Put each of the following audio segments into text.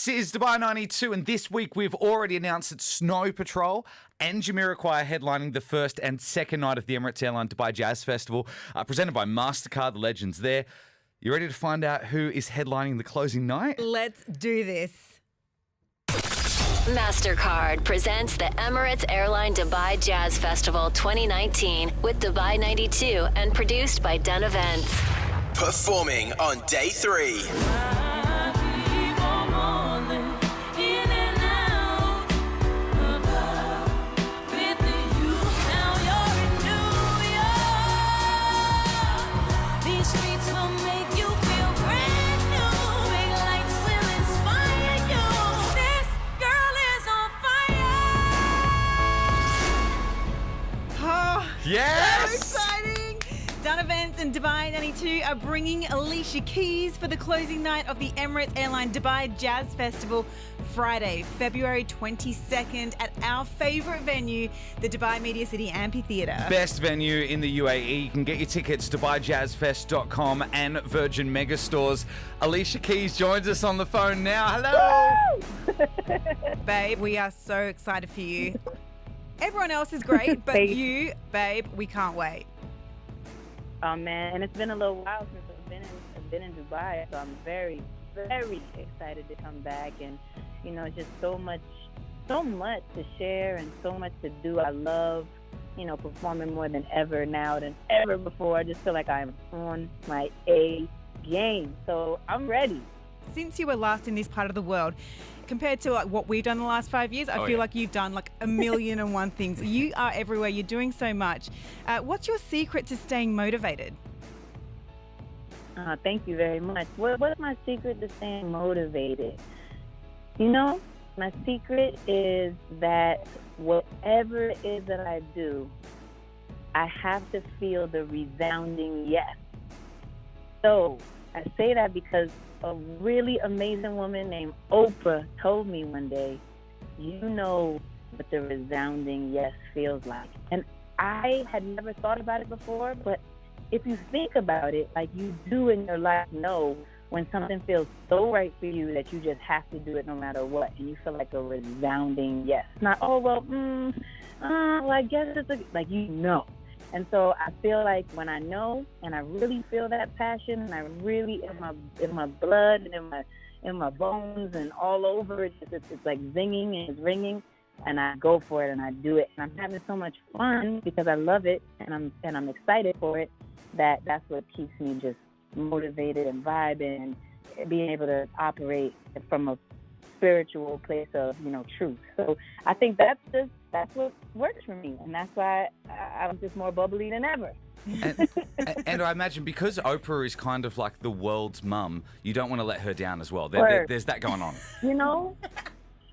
This is Dubai 92, and this week we've already announced that Snow Patrol and Jamiroquai are headlining the first and second night of the Emirates Airline Dubai Jazz Festival, presented by Mastercard, the legends there. You ready to find out who is headlining the closing night? Let's do this. Mastercard presents the Emirates Airline Dubai Jazz Festival 2019 with Dubai 92 and produced by Dun Events. Performing on day 3. Yes! So exciting! Dun Events and Dubai 92 are bringing Alicia Keys for the closing night of the Emirates Airline Dubai Jazz Festival Friday, February 22nd at our favourite venue, the Dubai Media City Amphitheatre. Best venue in the UAE. You can get your tickets DubaiJazzFest.com and Virgin Megastores. Alicia Keys joins us on the phone now. Hello! Babe, we are so excited for you. Everyone else is great, but you, babe, we can't wait. Oh, man, and it's been a little while since I've been in Dubai, so I'm very, very excited to come back. And, you know, it's just so much to share and so much to do. I love, you know, performing more than ever now than ever before. I just feel like I'm on my A game, so I'm ready. Since you were last in this part of the world, compared to like what we've done the last 5 years, I feel like you've done like a million and one things. You are everywhere. You're doing so much. What's your secret to staying motivated? Thank you very much. What's my secret to staying motivated? You know, my secret is that whatever it is that I do, I have to feel the resounding yes. So I say that because a really amazing woman named Oprah told me one day, you know what the resounding yes feels like. And I had never thought about it before, but if you think about it, like you do in your life, know when something feels so right for you that you just have to do it no matter what, and you feel like a resounding yes. Not, well, I guess it's like, you know. And so I feel like when I know and I really feel that passion and I really in my blood and in my bones and all over it's like zinging and it's ringing, and I go for it and I do it, and I'm having so much fun because I love it and I'm excited for it, that's what keeps me just motivated and vibing and being able to operate from a spiritual place of, you know, truth. So I think that's what works for me, and that's why I'm just more bubbly than ever. And I imagine because Oprah is kind of like the world's mum, you don't want to let her down as well. There's that going on. You know,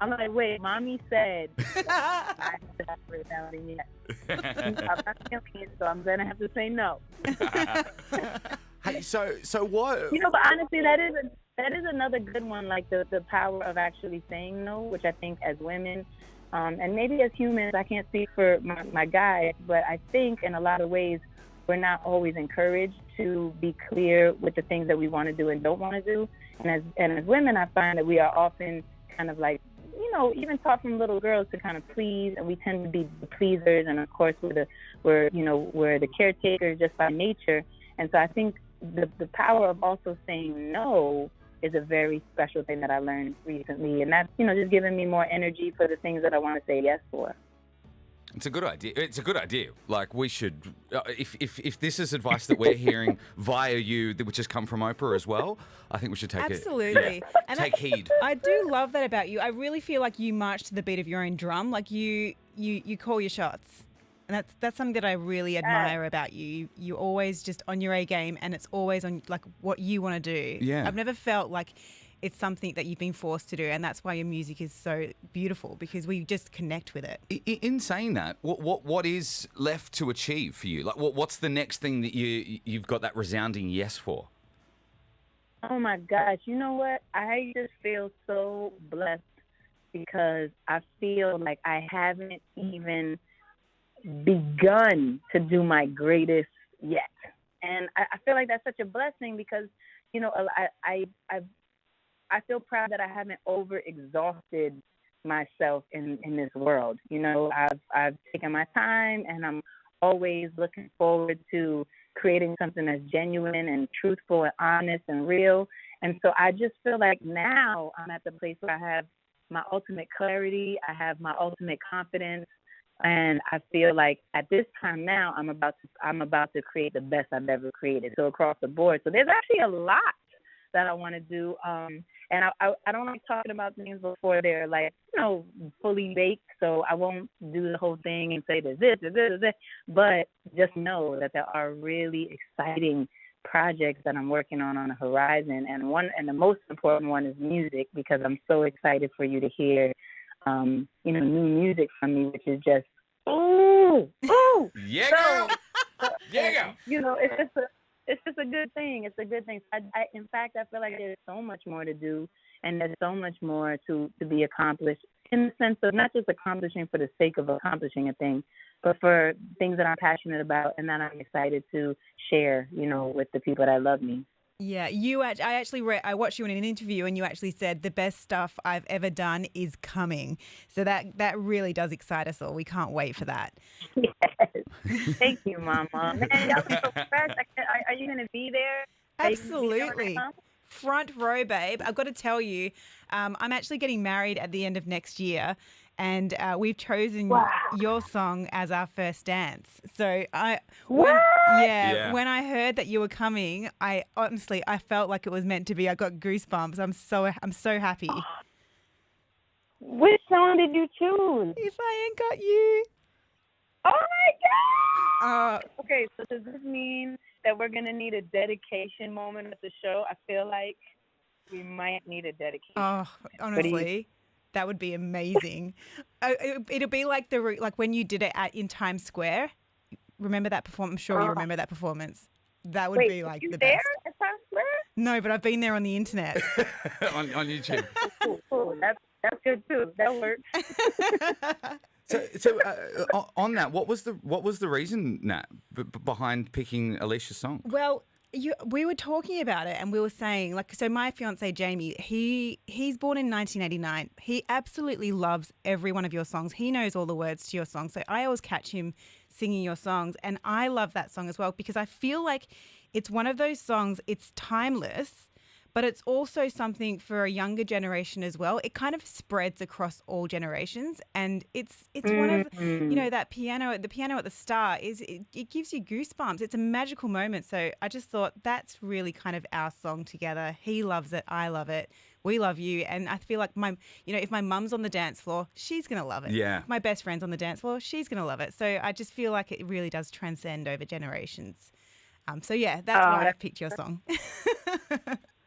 I'm like, wait, mommy said I have to resounding yes. I'm not feeling it, so I'm gonna have to say no. Hey, so what? You know, but honestly, that is another good one, like the power of actually saying no, which I think as women, and maybe as humans, I can't speak for my guys, but I think in a lot of ways we're not always encouraged to be clear with the things that we want to do and don't want to do. And as women, I find that we are often kind of like, you know, even taught from little girls to kind of please, and we tend to be the pleasers, and of course we're the caretakers just by nature. And so I think the power of also saying no is a very special thing that I learned recently, and that's, you know, just giving me more energy for the things that I want to say yes for. It's a good idea. It's a good idea. Like, we should, if this is advice that we're hearing via you, which has come from Oprah as well, I think we should take Absolutely. it. And take heed. I do love that about you. I really feel like you march to the beat of your own drum. Like you call your shots. And that's something that I really admire about you. You're always just on your A game, and it's always on like what you want to do. Yeah. I've never felt like it's something that you've been forced to do, and that's why your music is so beautiful, because we just connect with it. In saying that, what is left to achieve for you? Like, what's the next thing that you've got that resounding yes for? Oh my gosh, you know what? I just feel so blessed because I feel like I haven't even begun to do my greatest yet. And I feel like that's such a blessing because, you know, I've I feel proud that I haven't overexhausted myself in this world. You know, I've taken my time, and I'm always looking forward to creating something that's genuine and truthful and honest and real. And so I just feel like now I'm at the place where I have my ultimate clarity, I have my ultimate confidence, and I feel like at this time now I'm about to create the best I've ever created. So across the board. So there's actually a lot that I want to do. And I don't like talking about things before they're like, you know, fully baked. So I won't do the whole thing and say there's this, there's this. But just know that there are really exciting projects that I'm working on the horizon. And the most important one is music, because I'm so excited for you to hear, new music from me, which is just, ooh. Yeah, girl. Yeah, girl. You know, it's just a good thing. It's a good thing. In fact, I feel like there's so much more to do, and there's so much more to be accomplished, in the sense of not just accomplishing for the sake of accomplishing a thing, but for things that I'm passionate about and that I'm excited to share, you know, with the people that love me. Yeah, I watched you in an interview, and you actually said the best stuff I've ever done is coming. So that really does excite us all. We can't wait for that. Yes. Thank you, Mama. Man, y'all be so fresh. Are you going to be there? Absolutely. Front row, babe. I've got to tell you, I'm actually getting married at the end of next year, and we've chosen your song as our first dance. So when I heard that you were coming, I felt like it was meant to be. I got goosebumps. I'm so happy. Which song did you choose? If I Ain't Got You. Oh my God! Okay, so does this mean that we're gonna need a dedication moment at the show? I feel like we might need a dedication. Oh, honestly, that would be amazing. It'll be like when you did it in Times Square. Remember that performance? I'm sure you remember that performance. That would be like the best. There at Times Square? No, but I've been there on the internet. on YouTube. Cool. That's good too. That works. So on that, what was the reason, Nat, behind picking Alicia's song? Well, we were talking about it, and we were saying, so my fiance Jamie, he's born in 1989. He absolutely loves every one of your songs. He knows all the words to your songs. So I always catch him singing your songs, and I love that song as well, because I feel like it's one of those songs. It's timeless, but it's also something for a younger generation as well. It kind of spreads across all generations, and it's one of, the piano at the start it gives you goosebumps. It's a magical moment. So I just thought that's really kind of our song together. He loves it, I love it, we love you, and I feel like if my mum's on the dance floor, she's gonna love it. Yeah. If my best friend's on the dance floor, she's gonna love it. So I just feel like it really does transcend over generations. That's why I picked your song.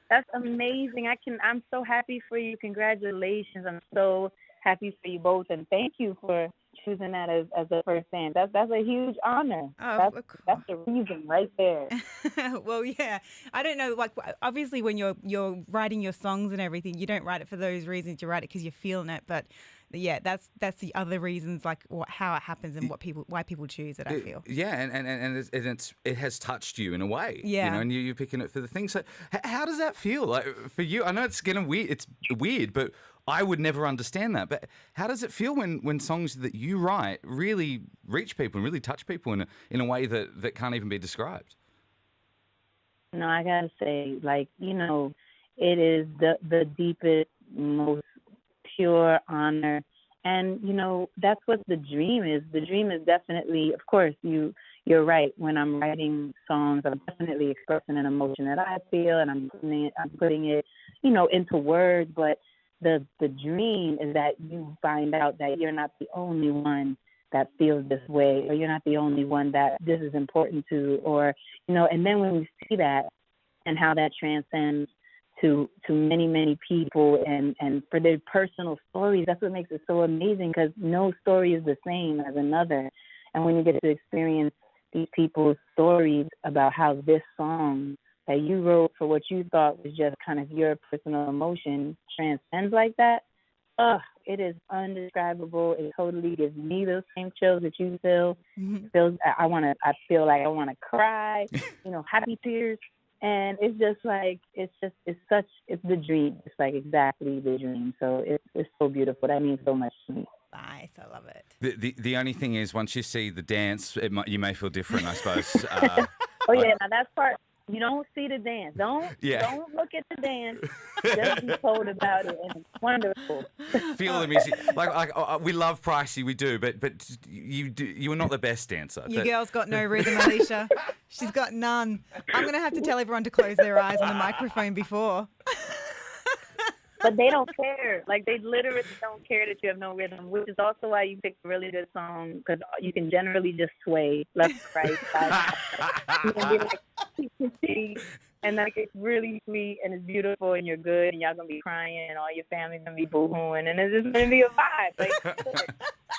That's amazing. I'm so happy for you. Congratulations. I'm so happy for you both. And thank you for choosing that as the first dance. That's a huge honor. That's the reason right there. Well, yeah. I don't know. Like, obviously, when you're writing your songs and everything, you don't write it for those reasons. You write it because you're feeling it. But yeah, that's the other reasons, like how it happens and why people choose it. I feel. Yeah, and it has touched you in a way. Yeah, and you're picking it for the thing. So how does that feel like for you? I know it's weird. It's weird, but I would never understand that. But how does it feel when songs that you write really reach people and really touch people in a way that can't even be described? No, I gotta say, it is the deepest, most pure honor, and that's what the dream is. The dream is definitely, of course, you're right. When I'm writing songs, I'm definitely expressing an emotion that I feel, and I'm putting it into words. But the dream is that you find out that you're not the only one that feels this way, or you're not the only one that this is important to, or and then when we see that and how that transcends to many, many people and for their personal stories. That's what makes it so amazing, because no story is the same as another. And when you get to experience these people's stories about how this song that you wrote for what you thought was just kind of your personal emotion transcends like that, it is undescribable. It totally gives me those same chills that you feel. Mm-hmm. I feel like I want to cry, happy tears. And it's just like it's the dream. It's like exactly the dream. So it's so beautiful. That means so much to me. Nice, I love it. The only thing is, once you see the dance, you may feel different, I suppose. Oh yeah, now that's part. You don't see the dance. Don't look at the dance. Just be told about it, and it's wonderful. Feel the music. We love Pricey, we do, but you are not the best dancer. Your girl's got no rhythm, Alicia. She's got none. I'm going to have to tell everyone to close their eyes on the microphone before. But they don't care. Like, they literally don't care that you have no rhythm, which is also why you picked a really good song, because you can generally just sway left, right, side. You can be like, and like it's really sweet and it's beautiful and you're good and y'all gonna be crying and all your family's gonna be boo-hooing and it's just gonna be a vibe. Like,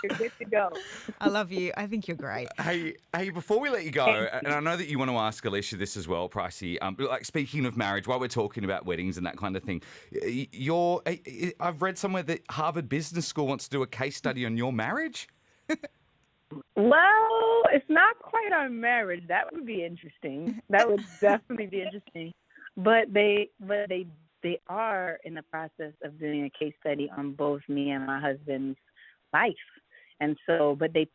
you're good to go. I love you. I think you're great. Hey, before we let you go, and I know that you want to ask Alicia this as well, Pricey, like speaking of marriage, while we're talking about weddings and that kind of thing, I've read somewhere that Harvard Business School wants to do a case study on your marriage? Well, it's not quite on marriage. That would be interesting. That would definitely be interesting. But they are in the process of doing a case study on both me and my husband's life. And so, but they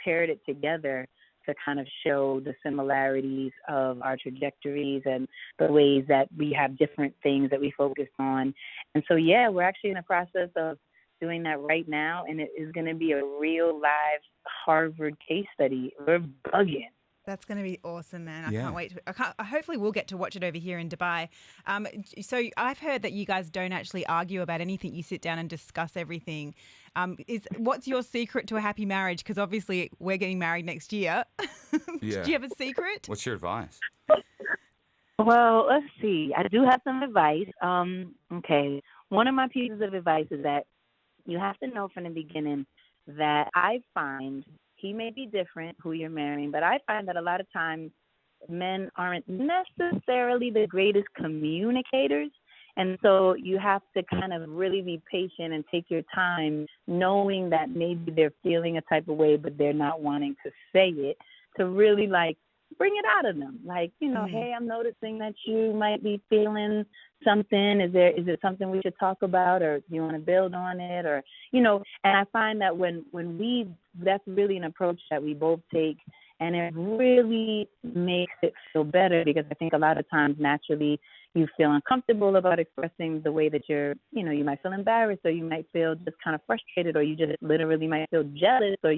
paired it together to kind of show the similarities of our trajectories and the ways that we have different things that we focus on. And so, yeah, we're actually in the process of doing that right now, and it is going to be a real live Harvard case study. We're bugging. That's going to be awesome, man. I can't wait. Hopefully we'll get to watch it over here in Dubai. So I've heard that you guys don't actually argue about anything. You sit down and discuss everything. What's your secret to a happy marriage? Because obviously we're getting married next year. Yeah. Do you have a secret? What's your advice? Well, let's see. I do have some advice. Okay. One of my pieces of advice is that you have to know from the beginning that I find he may be different who you're marrying, but I find that a lot of times men aren't necessarily the greatest communicators. And so you have to kind of really be patient and take your time, knowing that maybe they're feeling a type of way, but they're not wanting to say it, to really like bring it out of them. Like, hey, I'm noticing that you might be feeling something. Is it something we should talk about, or do you want to build on it? Or, and I find that when that's really an approach that we both take, and it really makes it feel better, because I think a lot of times naturally you feel uncomfortable about expressing the way that you might feel embarrassed, or you might feel just kind of frustrated, or you just literally might feel jealous, or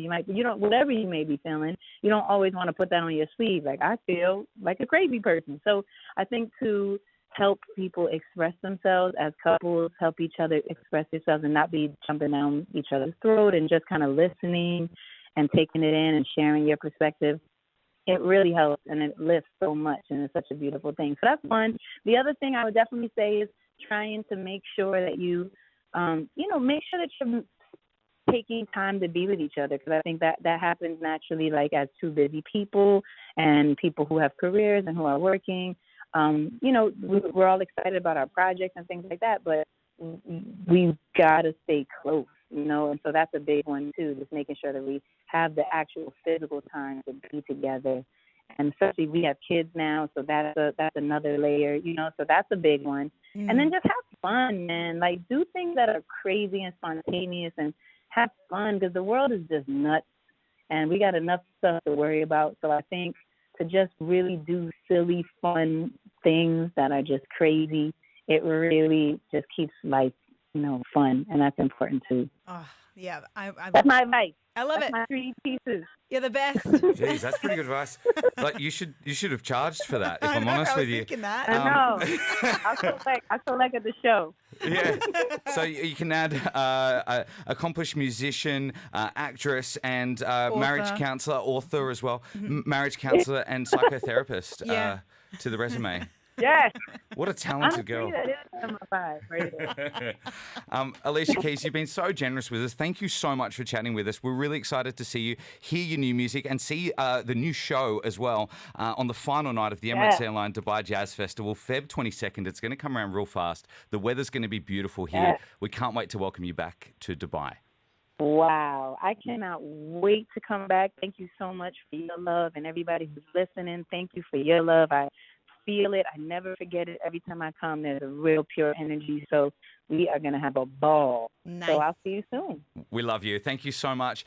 whatever you may be feeling, you don't always want to put that on your sleeve. Like, I feel like a crazy person. So I think to help people express themselves as couples, help each other express themselves and not be jumping down each other's throat, and just kind of listening and taking it in and sharing your perspective, it really helps and it lifts so much, and it's such a beautiful thing. So that's one. The other thing I would definitely say is trying to make sure that you, make sure that you're taking time to be with each other, because I think that happens naturally, like as two busy people and people who have careers and who are working. We're all excited about our projects and things like that, but we've got to stay close, and so that's a big one too, just making sure that we have the actual physical time to be together. And especially we have kids now, so that's another layer, so that's a big one. And then just have fun, man. Like, do things that are crazy and spontaneous and have fun, because the world is just nuts and we got enough stuff to worry about. So I think to just really do silly, fun things that are just crazy, it really just keeps life, fun, and that's important too. Oh, yeah. That's my advice. I love it. My 3 pieces. You're the best. Jeez, that's pretty good advice. Like, you should have charged for that, if I'm honest with you. Thinking that. I know. I feel like at the show. Yeah. So you can add accomplished musician, actress, and marriage counselor, author as well, marriage counselor and psychotherapist to the resume. Yes. What a talented Honestly, girl. that is number 5 right there. Alicia Keys, you've been so generous with us. Thank you so much for chatting with us. We're really excited to see you, hear your new music, and see the new show as well on the final night of the Emirates Airline Dubai Jazz Festival, Feb 22nd. It's going to come around real fast. The weather's going to be beautiful here. Yes. We can't wait to welcome you back to Dubai. Wow. I cannot wait to come back. Thank you so much for your love, and everybody who's listening, thank you for your love. I feel it. I never forget it. Every time I come, there's a real pure energy. So we are going to have a ball. Nice. So I'll see you soon. We love you. Thank you so much.